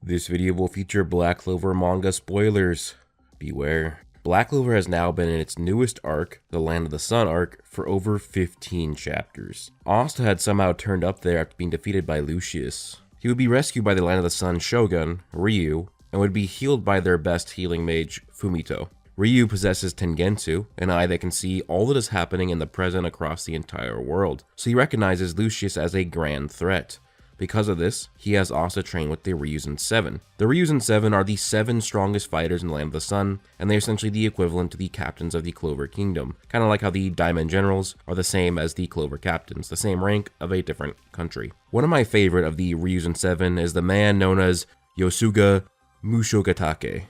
This video will feature Black Clover manga spoilers. Beware. Black Clover has now been in its newest arc, the Land of the Sun arc, for over 15 chapters. Asta had somehow turned up there after being defeated by Lucius. He would be rescued by the Land of the Sun shogun, Ryu, and would be healed by their best healing mage, Fumito. Ryu possesses Tengensu, an eye that can see all that is happening in the present across the entire world, so he recognizes Lucius as a grand threat. Because of this, he has Asta train with the Ryuzen Seven. The Ryuzen Seven are the 7 strongest fighters in the Land of the Sun, and they are essentially the equivalent to the captains of the Clover Kingdom, kind of like how the Diamond Generals are the same as the Clover Captains, the same rank of a different country. One of my favorite of the Ryuzen Seven is the man known as Yosuga Mushogatake,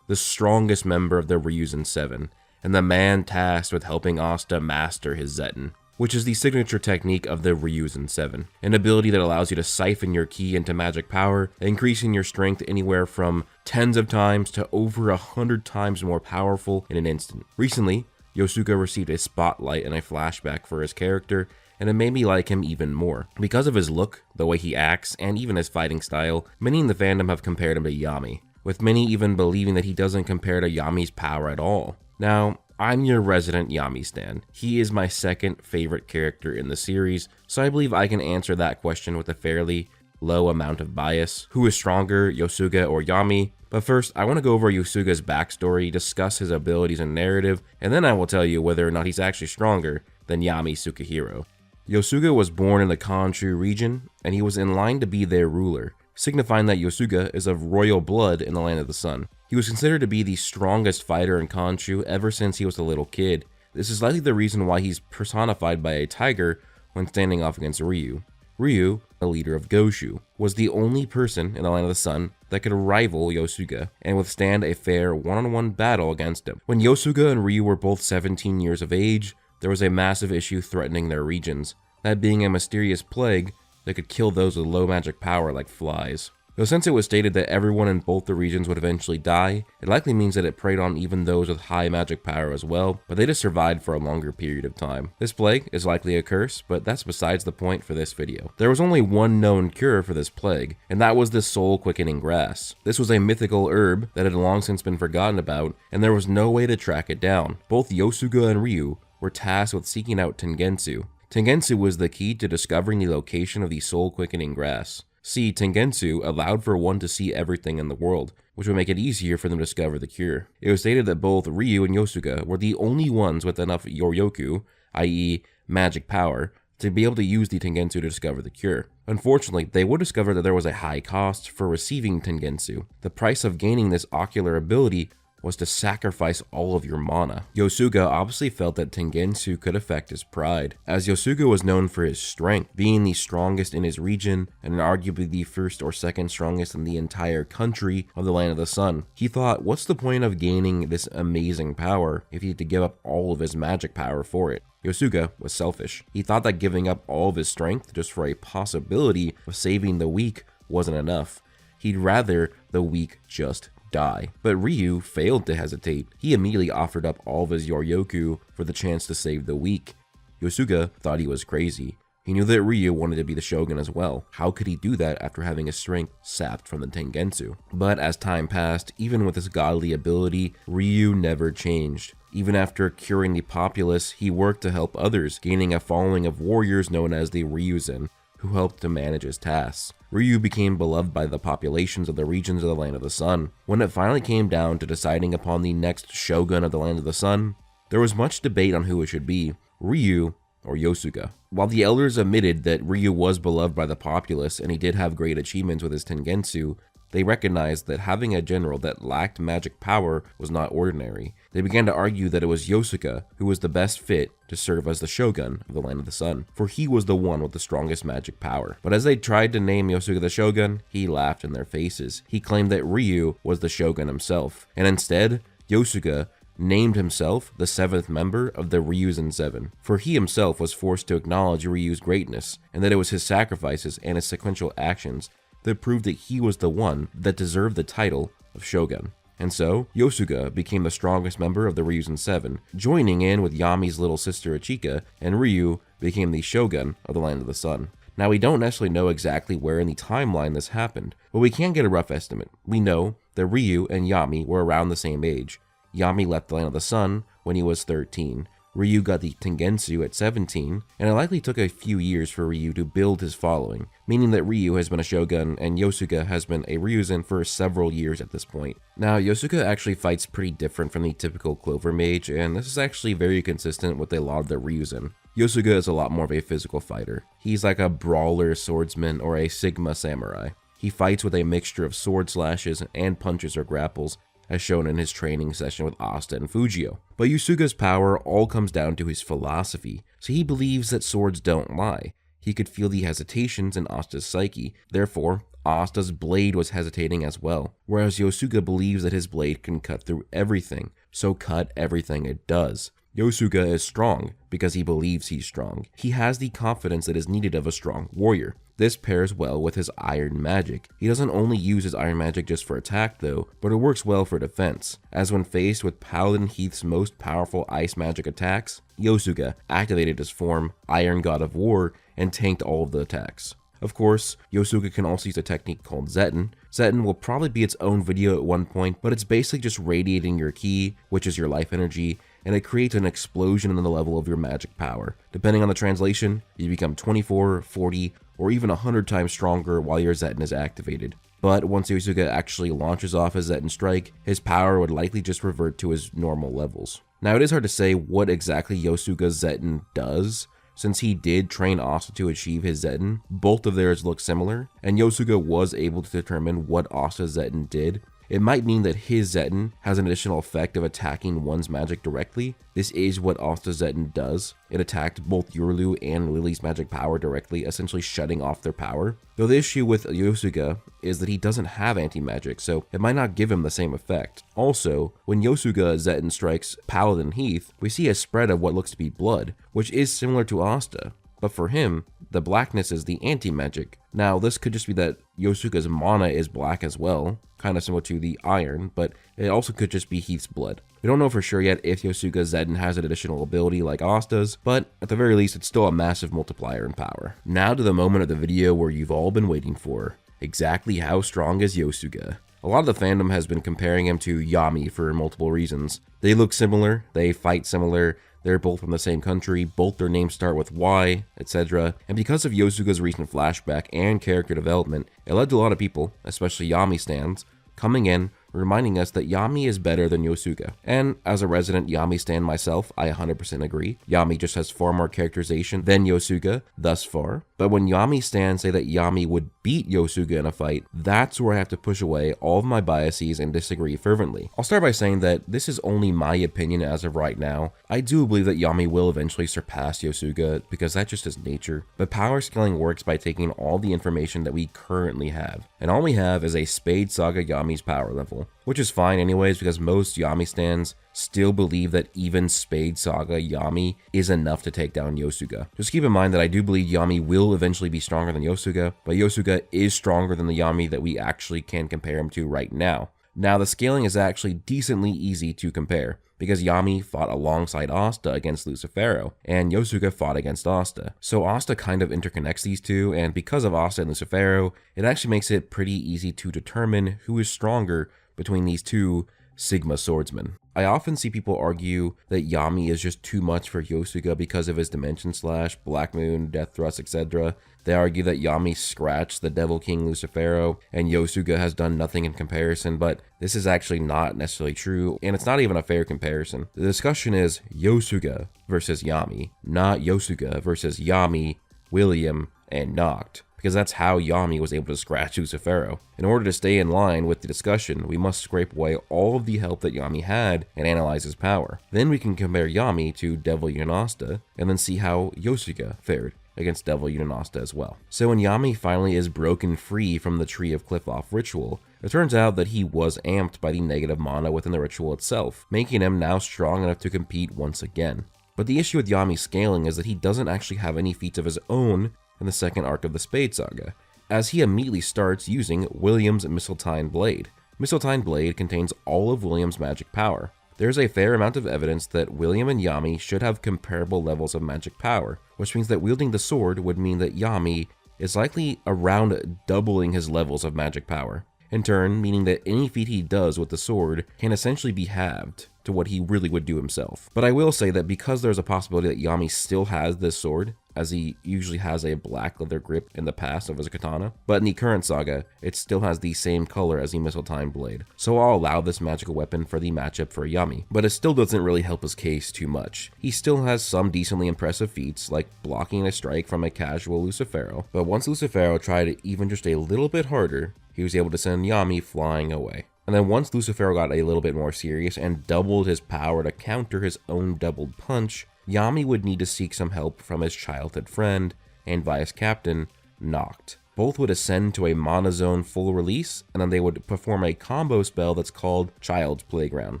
the strongest member of the Ryuzen Seven, and the man tasked with helping Asta master his Zetten, which is the signature technique of the Ryuzen Seven, an ability that allows you to siphon your ki into magic power, increasing your strength anywhere from tens of times to over 100 times more powerful in an instant. Recently, Yosuga received a spotlight and a flashback for his character, and it made me like him even more. Because of his look, the way he acts, and even his fighting style, many in the fandom have compared him to Yami, with many even believing that he doesn't compare to Yami's power at all. Now, I'm your resident Yami stan. He is my second favorite character in the series, so I believe I can answer that question with a fairly low amount of bias. Who is stronger, Yosuga or Yami? But first, I want to go over Yosuga's backstory, discuss his abilities and narrative, and then I will tell you whether or not he's actually stronger than Yami Sukehiro. Yosuga was born in the Kanshu region, and he was in line to be their ruler, signifying that Yosuga is of royal blood in the Land of the Sun. He was considered to be the strongest fighter in Kanshu ever since he was a little kid. This is likely the reason why he's personified by a tiger when standing off against Ryu. Ryu, the leader of Goshu, was the only person in the Land of the Sun that could rival Yosuga and withstand a fair one-on-one battle against him. When Yosuga and Ryu were both 17 years of age, there was a massive issue threatening their regions, that being a mysterious plague that could kill those with low magic power like flies. Though since it was stated that everyone in both the regions would eventually die, it likely means that it preyed on even those with high magic power as well, but they just survived for a longer period of time. This plague is likely a curse, but that's besides the point for this video. There was only one known cure for this plague, and that was the soul-quickening grass. This was a mythical herb that had long since been forgotten about, and there was no way to track it down. Both Yosuga and Ryu were tasked with seeking out Tengensu. Tengensu was the key to discovering the location of the soul-quickening grass. See, Tengensu allowed for one to see everything in the world, which would make it easier for them to discover the cure. It was stated that both Ryu and Yosuga were the only ones with enough Yoryoku, i.e. magic power, to be able to use the Tengensu to discover the cure. Unfortunately, they would discover that there was a high cost for receiving Tengensu. The price of gaining this ocular ability was to sacrifice all of your mana. Yosuga obviously felt that Tengensu could affect his pride, as Yosuga was known for his strength, being the strongest in his region and arguably the first or second strongest in the entire country of the Land of the Sun. He thought, what's the point of gaining this amazing power if he had to give up all of his magic power for it? Yosuga was selfish. He thought that giving up all of his strength just for a possibility of saving the weak wasn't enough. He'd rather the weak just die. But Ryu failed to hesitate. He immediately offered up all of his Yoryoku for the chance to save the weak. Yosuga thought he was crazy. He knew that Ryu wanted to be the shogun as well. How could he do that after having his strength sapped from the Tengensu? But as time passed, even with his godly ability, Ryu never changed. Even after curing the populace, he worked to help others, gaining a following of warriors known as the Ryuzen, who helped to manage his tasks. Ryu became beloved by the populations of the regions of the Land of the Sun. When it finally came down to deciding upon the next shogun of the Land of the Sun, there was much debate on who it should be, Ryu or Yosuga. While the elders admitted that Ryu was beloved by the populace and he did have great achievements with his Tengensu, they recognized that having a general that lacked magic power was not ordinary. They began to argue that it was Yosuga who was the best fit to serve as the shogun of the Land of the Sun, for he was the one with the strongest magic power. But as they tried to name Yosuga the shogun, he laughed in their faces. He claimed that Ryu was the shogun himself, and instead, Yosuga named himself the 7th member of the Ryuzen Seven, for he himself was forced to acknowledge Ryu's greatness, and that it was his sacrifices and his sequential actions that proved that he was the one that deserved the title of shogun. And so, Yosuga became the strongest member of the Ryuzen Seven, joining in with Yami's little sister Ichika, and Ryu became the shogun of the Land of the Sun. Now, we don't necessarily know exactly where in the timeline this happened, but we can get a rough estimate. We know that Ryu and Yami were around the same age. Yami left the Land of the Sun when he was 13. Ryu got the Tengensu at 17, and it likely took a few years for Ryu to build his following, meaning that Ryu has been a shogun and Yosuga has been a Ryuzen for several years at this point. Now, Yosuga actually fights pretty different from the typical Clover mage, and this is actually very consistent with a lot of the Ryuzen. Yosuga is a lot more of a physical fighter. He's like a brawler swordsman or a Sigma samurai. He fights with a mixture of sword slashes and punches or grapples, as shown in his training session with Asta and Fujio. But Yosuga's power all comes down to his philosophy, so he believes that swords don't lie. He could feel the hesitations in Asta's psyche, therefore, Asta's blade was hesitating as well, whereas Yosuga believes that his blade can cut through everything, so cut everything it does. Yosuga is strong because he believes he's strong. He has the confidence that is needed of a strong warrior. This pairs well with his iron magic. He doesn't only use his iron magic just for attack though, but it works well for defense, as when faced with Paladin Heath's most powerful ice magic attacks, Yosuga activated his form, Iron God of War, and tanked all of the attacks. Of course, Yosuga can also use a technique called Zetten. Zetten will probably be its own video at one point, but it's basically just radiating your ki, which is your life energy, and it creates an explosion in the level of your magic power. Depending on the translation, you become 24, 40, or even 100 times stronger while your Zetten is activated. But once Yosuga actually launches off his Zetten strike, his power would likely just revert to his normal levels. Now, it is hard to say what exactly Yosuga's Zetten does, since he did train Asta to achieve his Zetten. Both of theirs look similar, and Yosuga was able to determine what Asta's Zetten did. It might mean that his Zetten has an additional effect of attacking one's magic directly. This is what Asta's Zetten does. It attacked both Yorlu and Lily's magic power directly, essentially shutting off their power. Though the issue with Yosuga is that he doesn't have anti-magic, so it might not give him the same effect. Also, when Yosuga Zetten strikes Paladin Heath, we see a spread of what looks to be blood, which is similar to Asta. But for him, the blackness is the anti-magic. Now, this could just be that Yosuga's mana is black as well, kind of similar to the iron, but it also could just be Heath's blood. We don't know for sure yet if Yosuga Zetten has an additional ability like Asta's, but at the very least, it's still a massive multiplier in power. Now to the moment of the video where you've all been waiting for. Exactly how strong is Yosuga? A lot of the fandom has been comparing him to Yami for multiple reasons. They look similar, they fight similar, they're both from the same country, both their names start with Y, etc. And because of Yosuga's recent flashback and character development, it led to a lot of people, especially Yami stans, coming in reminding us that Yami is better than Yosuga. And as a resident Yami stan myself, I 100% agree. Yami just has far more characterization than Yosuga thus far. But when Yami stans say that Yami would beat Yosuga in a fight, that's where I have to push away all of my biases and disagree fervently. I'll start by saying that this is only my opinion as of right now. I do believe that Yami will eventually surpass Yosuga because that's just his nature. But power scaling works by taking all the information that we currently have. And all we have is a Spade Saga Yami's power level, which is fine anyways because most Yami stans still believe that even Spade Saga Yami is enough to take down Yosuga. Just keep in mind that I do believe Yami will eventually be stronger than Yosuga, but Yosuga is stronger than the Yami that we actually can compare him to right now. Now, the scaling is actually decently easy to compare, because Yami fought alongside Asta against Lucifero, and Yosuga fought against Asta. So Asta kind of interconnects these two, and because of Asta and Lucifero, it actually makes it pretty easy to determine who is stronger between these two Sigma swordsmen. I often see people argue that Yami is just too much for Yosuga because of his Dimension Slash, Black Moon, Death Thrust, etc. They argue that Yami scratched the Devil King Lucifero and Yosuga has done nothing in comparison, but this is actually not necessarily true, and it's not even a fair comparison. The discussion is Yosuga versus Yami, not Yosuga versus Yami, William, and Noct, because that's how Yami was able to scratch Lucifero. In order to stay in line with the discussion, we must scrape away all of the help that Yami had and analyze his power. Then we can compare Yami to Devil Yun Asta, and then see how Yosuga fared against Devil Yun Asta as well. So when Yami finally is broken free from the Tree of Cliff-Off ritual, it turns out that he was amped by the negative mana within the ritual itself, making him now strong enough to compete once again. But the issue with Yami scaling is that he doesn't actually have any feats of his own in the second arc of the Spade Saga, as he immediately starts using William's Mistletoe Blade. Mistletoe Blade contains all of William's magic power. There's a fair amount of evidence that William and Yami should have comparable levels of magic power, which means that wielding the sword would mean that Yami is likely around doubling his levels of magic power. In turn, meaning that any feat he does with the sword can essentially be halved to what he really would do himself. But I will say that because there's a possibility that Yami still has this sword, as he usually has a black leather grip in the past of his katana, but in the current saga, it still has the same color as the Missile Time blade. So I'll allow this magical weapon for the matchup for Yami, but it still doesn't really help his case too much. He still has some decently impressive feats, like blocking a strike from a casual Lucifero, but once Lucifero tried even just a little bit harder, he was able to send Yami flying away. And then once Lucifero got a little bit more serious and doubled his power to counter his own doubled punch, Yami would need to seek some help from his childhood friend and vice captain, Noct. Both would ascend to a monozone full release, and then they would perform a combo spell that's called Child's Playground,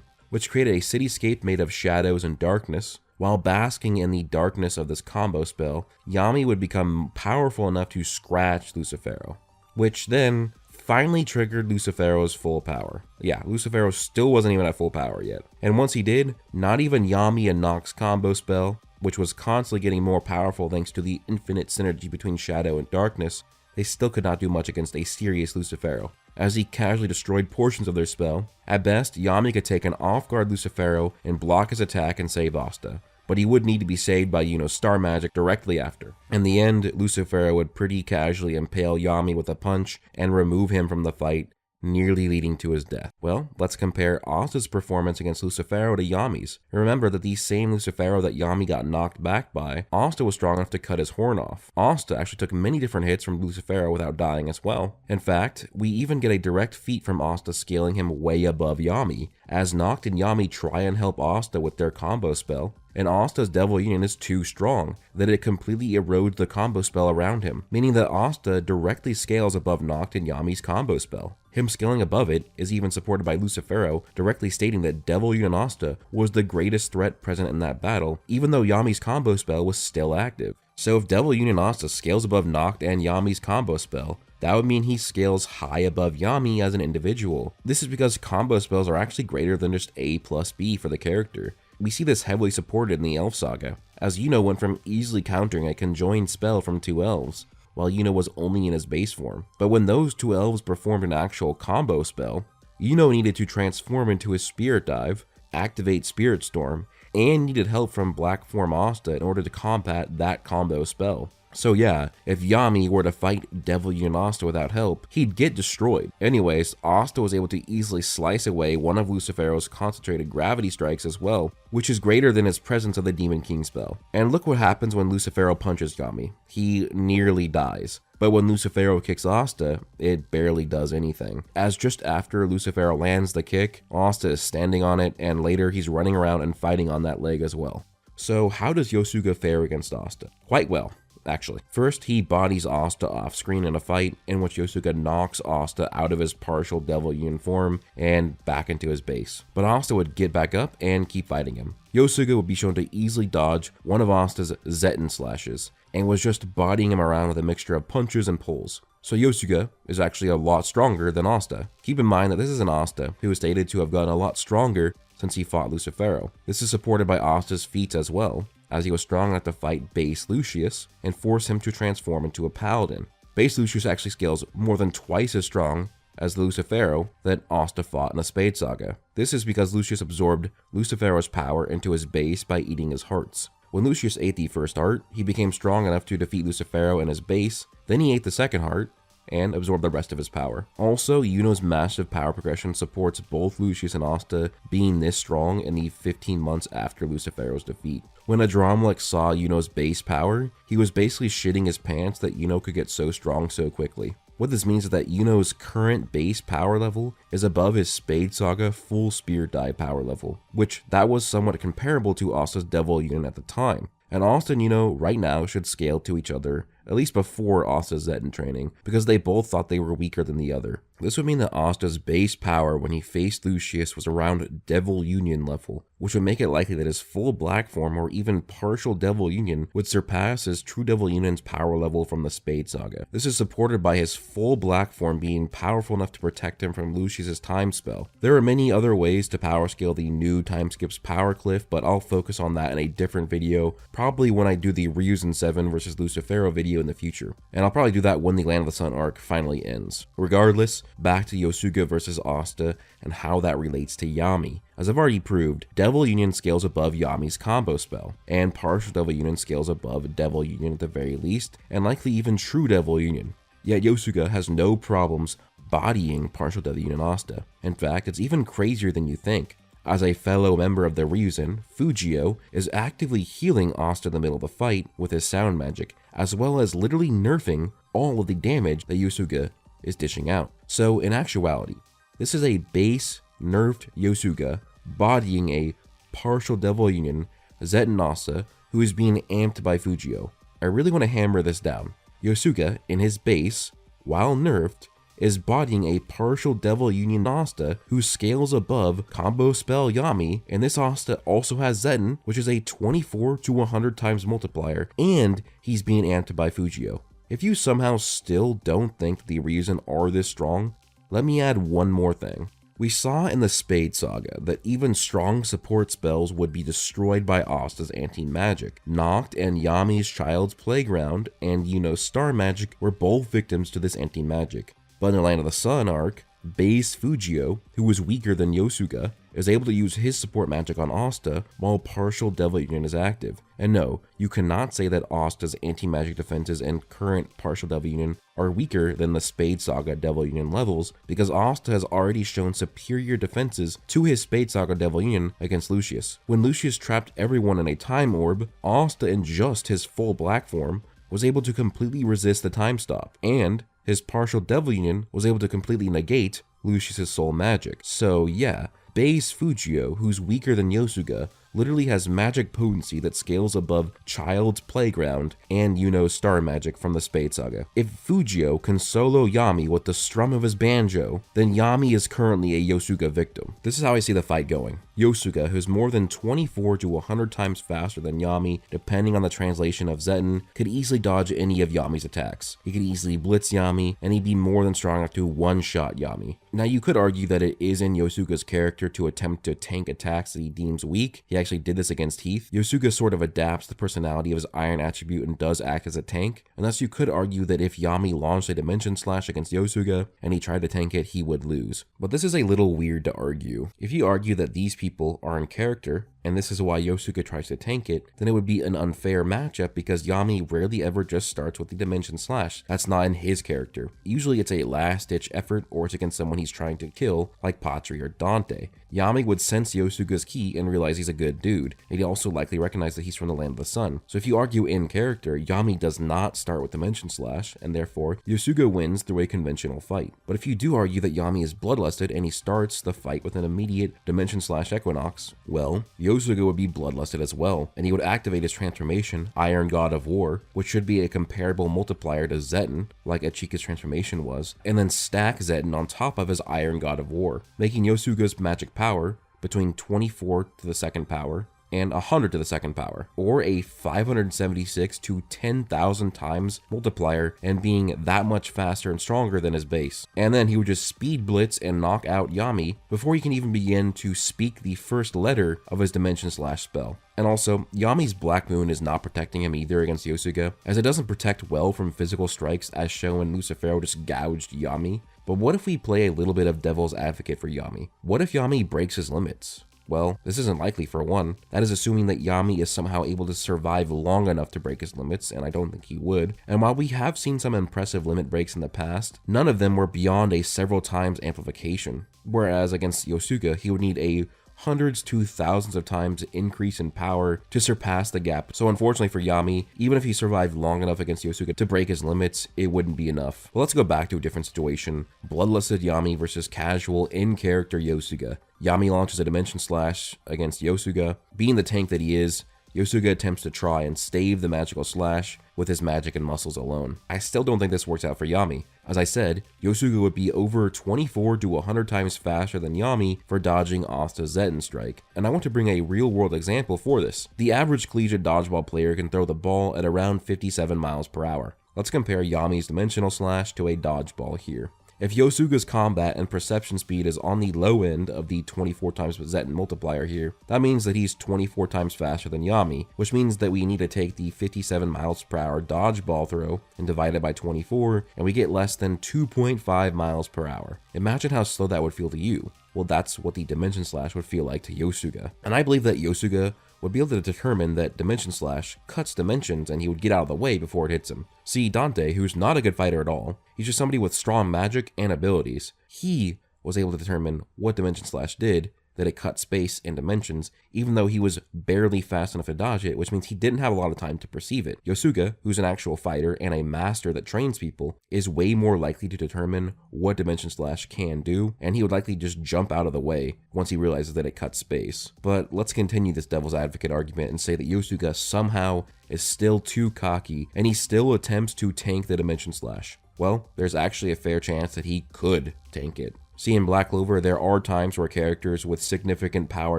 which created a cityscape made of shadows and darkness. While basking in the darkness of this combo spell, Yami would become powerful enough to scratch Lucifero, which then finally triggered Lucifero's full power. Yeah, Lucifero still wasn't even at full power yet. And once he did, not even Yami and Noct's combo spell, which was constantly getting more powerful thanks to the infinite synergy between shadow and darkness, they still could not do much against a serious Lucifero, as he casually destroyed portions of their spell. At best, Yami could take an off-guard Lucifero and block his attack and save Asta, but he would need to be saved by Yuno's star magic directly after. In the end, Lucifero would pretty casually impale Yami with a punch and remove him from the fight, nearly leading to his death. Well, let's compare Asta's performance against Lucifero to Yami's. Remember that the same Lucifero that Yami got knocked back by, Asta was strong enough to cut his horn off. Asta actually took many different hits from Lucifero without dying as well. In fact, we even get a direct feat from Asta scaling him way above Yami, as Noct and Yami try and help Asta with their combo spell, and Asta's Devil Union is too strong that it completely erodes the combo spell around him, meaning that Asta directly scales above Noct and Yami's combo spell. Him scaling above it is even supported by Lucifero directly stating that Devil Union Asta was the greatest threat present in that battle, even though Yami's combo spell was still active. So if Devil Union Asta scales above Noct and Yami's combo spell, that would mean he scales high above Yami as an individual. This is because combo spells are actually greater than just A plus B for the character. We see this heavily supported in the Elf Saga, as Yuno went from easily countering a conjoined spell from two elves, while Yuno was only in his base form. But when those two elves performed an actual combo spell, Yuno needed to transform into his Spirit Dive, activate Spirit Storm, and needed help from Black Form Asta in order to combat that combo spell. So yeah, if Yami were to fight Devil Union Asta without help, he'd get destroyed. Anyways, Asta was able to easily slice away one of Lucifero's concentrated gravity strikes as well, which is greater than his presence of the Demon King spell. And look what happens when Lucifero punches Yami. He nearly dies. But when Lucifero kicks Asta, it barely does anything. As just after Lucifero lands the kick, Asta is standing on it, and later he's running around and fighting on that leg as well. So how does Yosuga fare against Asta? Quite well, actually. First, he bodies Asta off screen in a fight in which Yosuga knocks Asta out of his partial Devil Union form and back into his base. But Asta would get back up and keep fighting him. Yosuga would be shown to easily dodge one of Asta's Zetten slashes, and was just bodying him around with a mixture of punches and pulls. So Yosuga is actually a lot stronger than Asta. Keep in mind that this is an Asta who is stated to have gotten a lot stronger since he fought Lucifero. This is supported by Asta's feats as well, as he was strong enough to fight Base Lucius and force him to transform into a paladin. Base Lucius actually scales more than twice as strong as the Lucifero that Asta fought in the Spade Saga. This is because Lucius absorbed Lucifero's power into his base by eating his hearts. When Lucius ate the first heart, he became strong enough to defeat Lucifero in his base, then he ate the second heart, and absorbed the rest of his power. Also, Yuno's massive power progression supports both Lucius and Asta being this strong in the 15 months after Lucifero's defeat. When Adramlik saw Yuno's base power, he was basically shitting his pants that Yuno could get so strong so quickly. What this means is that Yuno's current base power level is above his Spade Saga full Spear Dive power level, which that was somewhat comparable to Asta's Devil Union at the time. And Asta and Yuno right now should scale to each other, at least before Asta's Zetten training, because they both thought they were weaker than the other. This would mean that Asta's base power when he faced Lucius was around Devil Union level, which would make it likely that his full black form or even partial Devil Union would surpass his true Devil Union's power level from the Spade Saga. This is supported by his full black form being powerful enough to protect him from Lucius's time spell. There are many other ways to power scale the new Time Skip's power cliff, but I'll focus on that in a different video, probably when I do the Ryuzen 7 versus Lucifero video in the future. And I'll probably do that when the Land of the Sun arc finally ends. Regardless, back to Yosuga versus Asta and how that relates to Yami. As I've already proved, Devil Union scales above Yami's combo spell, and partial Devil Union scales above Devil Union at the very least, and likely even true Devil Union. Yet Yosuga has no problems bodying partial Devil Union Asta. In fact, it's even crazier than you think. As a fellow member of the Ryuzen, Fujio is actively healing Asta in the middle of the fight with his sound magic, as well as literally nerfing all of the damage that Yosuga is dishing out. So in actuality, this is a base nerfed Yosuga bodying a partial Devil Union Zetten Asta who is being amped by Fujio. I really want to hammer this down. Yosuga, in his base, while nerfed, is bodying a partial Devil Union Asta who scales above combo spell Yami, and this Asta also has Zetten, which is a 24 to 100 times multiplier, and he's being amped by Fujio. If you somehow still don't think the Ryuzen are this strong, let me add one more thing. We saw in the Spade Saga that even strong support spells would be destroyed by Asta's anti-magic. Noct and Yami's Child's Playground and Star Magic were both victims to this anti-magic. But in the Land of the Sun arc, base Fujio, who was weaker than Yosuga, is able to use his support magic on Asta while partial Devil Union is active. And no, you cannot say that Asta's anti-magic defenses and current partial Devil Union are weaker than the Spade Saga Devil Union levels, because Asta has already shown superior defenses to his Spade Saga Devil Union against Lucius. When Lucius trapped everyone in a time orb, Asta in just his full black form was able to completely resist the time stop, and his partial Devil Union was able to completely negate Lucius's soul magic. So yeah, base Fujio, who's weaker than Yosuga, literally has magic potency that scales above Child's Playground and Star Magic from the Spade Saga. If Fujio can solo Yami with the strum of his banjo, then Yami is currently a Yosuga victim. This is how I see the fight going. Yosuga, who's more than 24 to 100 times faster than Yami, depending on the translation of Zetten, could easily dodge any of Yami's attacks. He could easily blitz Yami, and he'd be more than strong enough to one-shot Yami. Now you could argue that it is in Yosuga's character to attempt to tank attacks that he deems weak. He actually did this against Heath. Yosuga sort of adapts the personality of his iron attribute and does act as a tank, and thus you could argue that if Yami launched a Dimension Slash against Yosuga and he tried to tank it, he would lose. But this is a little weird to argue. If you argue that these people are in character, and this is why Yosuga tries to tank it, then it would be an unfair matchup because Yami rarely ever just starts with the Dimension Slash. That's not in his character. Usually it's a last-ditch effort or it's against someone he's trying to kill, like Patri or Dante. Yami would sense Yosuga's ki and realize he's a good dude, and he'd also likely recognize that he's from the Land of the Sun. So if you argue in character, Yami does not start with Dimension Slash, and therefore Yosuga wins through a conventional fight. But if you do argue that Yami is bloodlusted and he starts the fight with an immediate Dimension Slash Equinox, well, Yosuga would be bloodlusted as well, and he would activate his transformation, Iron God of War, which should be a comparable multiplier to Zetten, like Ichika's transformation was, and then stack Zetten on top of his Iron God of War, making Yosuga's magic power between 24 to the second power and 100 to the second power, or a 576 to 10,000 times multiplier, and being that much faster and stronger than his base. And then he would just speed blitz and knock out Yami before he can even begin to speak the first letter of his Dimension Slash spell. And also, Yami's Black Moon is not protecting him either against Yosuga, as it doesn't protect well from physical strikes, as shown when Lucifero just gouged Yami. But what if we play a little bit of devil's advocate for Yami? What if Yami breaks his limits? Well, this isn't likely for one. That is assuming that Yami is somehow able to survive long enough to break his limits, and I don't think he would. And while we have seen some impressive limit breaks in the past, none of them were beyond a several times amplification. Whereas against Yosuga, he would need a hundreds to thousands of times increase in power to surpass the gap. So unfortunately for Yami, even if he survived long enough against Yosuga to break his limits, it wouldn't be enough. Well, let's go back to a different situation. Bloodlusted Yami versus casual in-character Yosuga. Yami launches a Dimension Slash against Yosuga. Being the tank that he is, Yosuga attempts to try and stave the magical slash with his magic and muscles alone. I still don't think this works out for Yami. As I said, Yosuga would be over 24 to 100 times faster than Yami for dodging Asta's Zetten strike, and I want to bring a real-world example for this. The average collegiate dodgeball player can throw the ball at around 57 miles per hour. Let's compare Yami's dimensional slash to a dodgeball here. If Yosuga's combat and perception speed is on the low end of the 24 times Zetten multiplier here, that means that he's 24 times faster than Yami, which means that we need to take the 57 miles per hour dodgeball throw and divide it by 24, and we get less than 2.5 miles per hour. Imagine how slow that would feel to you. Well, that's what the Dimension Slash would feel like to Yosuga. And I believe that Yosuga would be able to determine that Dimension Slash cuts dimensions and he would get out of the way before it hits him. See, Dante, who's not a good fighter at all, he's just somebody with strong magic and abilities. He was able to determine what Dimension Slash did, that it cut space and dimensions, even though he was barely fast enough to dodge it, which means he didn't have a lot of time to perceive it. Yosuga, who's an actual fighter and a master that trains people, is way more likely to determine what Dimension Slash can do, and he would likely just jump out of the way once he realizes that it cuts space. But let's continue this devil's advocate argument and say that Yosuga somehow is still too cocky, and he still attempts to tank the Dimension Slash. Well, there's actually a fair chance that he could tank it. See, in Black Clover, there are times where characters with significant power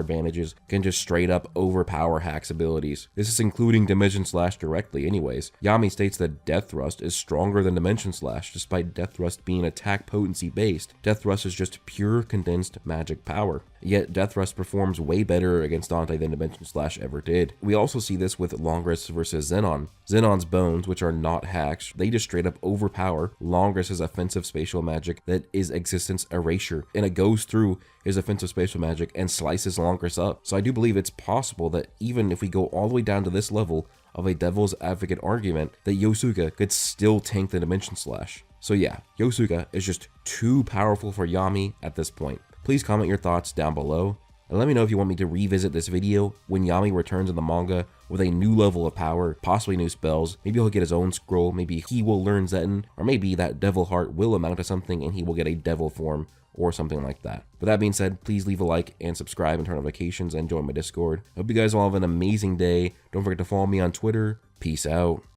advantages can just straight up overpower Hack's abilities. This is including Dimension Slash directly anyways. Yami states that Death Thrust is stronger than Dimension Slash, despite Death Thrust being attack potency based. Death Thrust is just pure condensed magic power. Yet Death Thrust performs way better against Dante than Dimension Slash ever did. We also see this with Longress versus Zenon. Zenon's bones, which are not hacks, they just straight up overpower Longress's offensive spatial magic that is existence erasure, and it goes through his offensive spatial magic and slices Longress up. So I do believe it's possible that even if we go all the way down to this level of a devil's advocate argument, that Yosuga could still tank the Dimension Slash. So yeah, Yosuga is just too powerful for Yami at this point. Please comment your thoughts down below, and let me know if you want me to revisit this video when Yami returns in the manga with a new level of power, possibly new spells. Maybe he'll get his own scroll, maybe he will learn Zetten, or maybe that devil heart will amount to something and he will get a devil form or something like that. With that being said, please leave a like and subscribe and turn on notifications and join my Discord. I hope you guys all have an amazing day. Don't forget to follow me on Twitter. Peace out.